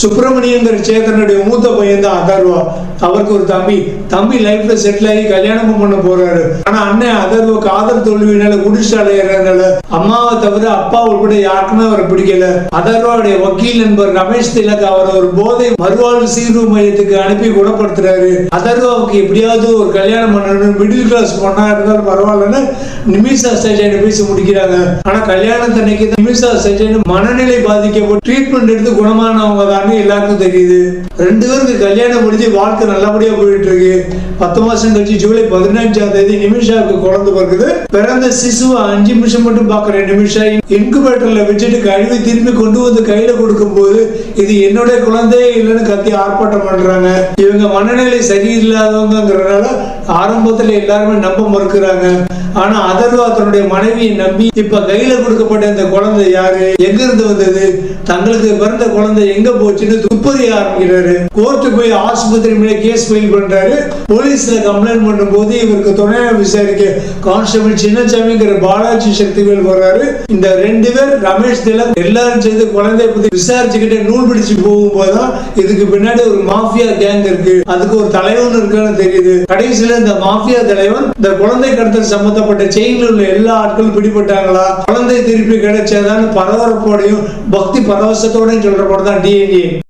சுப்பிரமணியங்கிற சேதனுடைய மூத்த பையன் தான் அதர்வா. அவருக்கு ஒரு தம்பி லைஃப்ல செட்டில் ஆகி கல்யாணமும் பண்ண போறாரு. ஆனா அண்ணன் அதர்வா காதல் தோல்வியினால குடிச்சாலையறதுனால அம்மாவை தவிர அப்பா உட்பட யாருக்குமே அவரை பிடிக்கல. அதர்வாவுடைய வக்கீல் நண்பர் ரமேஷ் திலக் அவர் ஒரு போதை மறுவாழ்வு சீர்வு மையத்துக்கு அனுப்பி குணப்படுத்துறாரு. அதர்வாவுக்கு எப்படியாவது ஒரு கல்யாணம் பண்ணணும், மிடில் கிளாஸ் பொண்ணா இருந்தாலும் பரவாயில்லன்னு நிமிஷா சஜயனை பேசி முடிக்கிறாங்க. ஆனா கல்யாணத்தன்னைக்கு நிமிஷா சஜயன் மனநிலை பாதிக்கப்பட்டு ட்ரீட்மெண்ட் எடுத்து குணமானவங்க தான் எல்லாருக்கும் தெரியுது. 2 பேருக்கு கல்யாணம் முடிஞ்சு வாழ்க்கை நல்லபடியா போயிட்டு இருக்கு. 10 மாசம் கழிச்சு ஜூலை 15ஆம் தேதி நிமிஷாவுக்கு குழந்தை பிறகுது. பிறந்த சிசுவை 5 நிமிஷம் மட்டும் பாக்குற நிமிஷா இன்குபேட்டர்ல வச்சுட்டு கழுவி திரும்பி கொண்டு வந்து கையில கொடுக்கும் போது இது என்னோட குழந்தையே இல்லைன்னு கத்தி ஆர்ப்பாட்டம் பண்றாங்க. இவங்க மனநிலை சரியில்லாதவங்கிறதுனால ஆரம்பத்துல எல்லாருமே நம்ப மறுக்கிறாங்க. ஆனா அதர்வா தன்னுடைய மனைவியை நம்பி இப்ப கையில கொடுக்கப்பட்ட இந்த குழந்தை யாரு, எங்க இருந்து வந்தது, தங்களுக்கு பிறந்த குழந்தை எங்க போச்சுன்னு துப்பறிய ஆரம்பிக்கிறாரு. கோர்ட்டு போய் ஆஸ்பத்திரி மேல கேஸ் ஃபைல் பண்றாரு. போலீஸ்ல கம்ப்ளைண்ட் பண்ணும் போது இவருக்கு துணையா விசாரிக்க கான்ஸ்டபிள் சின்னசாமிங்கிற பாலாஜி சக்திவேல் வர்றாரு. இந்த 2 பேர் ரமேஷ் திலக் எல்லாரும் சேர்ந்து குழந்தைய பத்தி விசாரிச்சுக்கிட்டே நூல் பிடிச்சு போகும்போதுதான் இதுக்கு பின்னாடி ஒரு மாஃபியா கேங் இருக்கு, அதுக்கு ஒரு தலைவன் இருக்குன்னு தெரியுது. கடைசியில இந்த மாஃபியா தலைவன் இந்த குழந்தை கடத்தல் சம்பந்தப்பட்ட செயின்ல உள்ள எல்லா ஆட்களும் பிடிபட்டாங்களா, குழந்தை திருப்பி கிடைச்சாதான் பரபரப்போடையும் பக்தி பரவசத்தோடையும் சொல்ற படம் தான் DNA.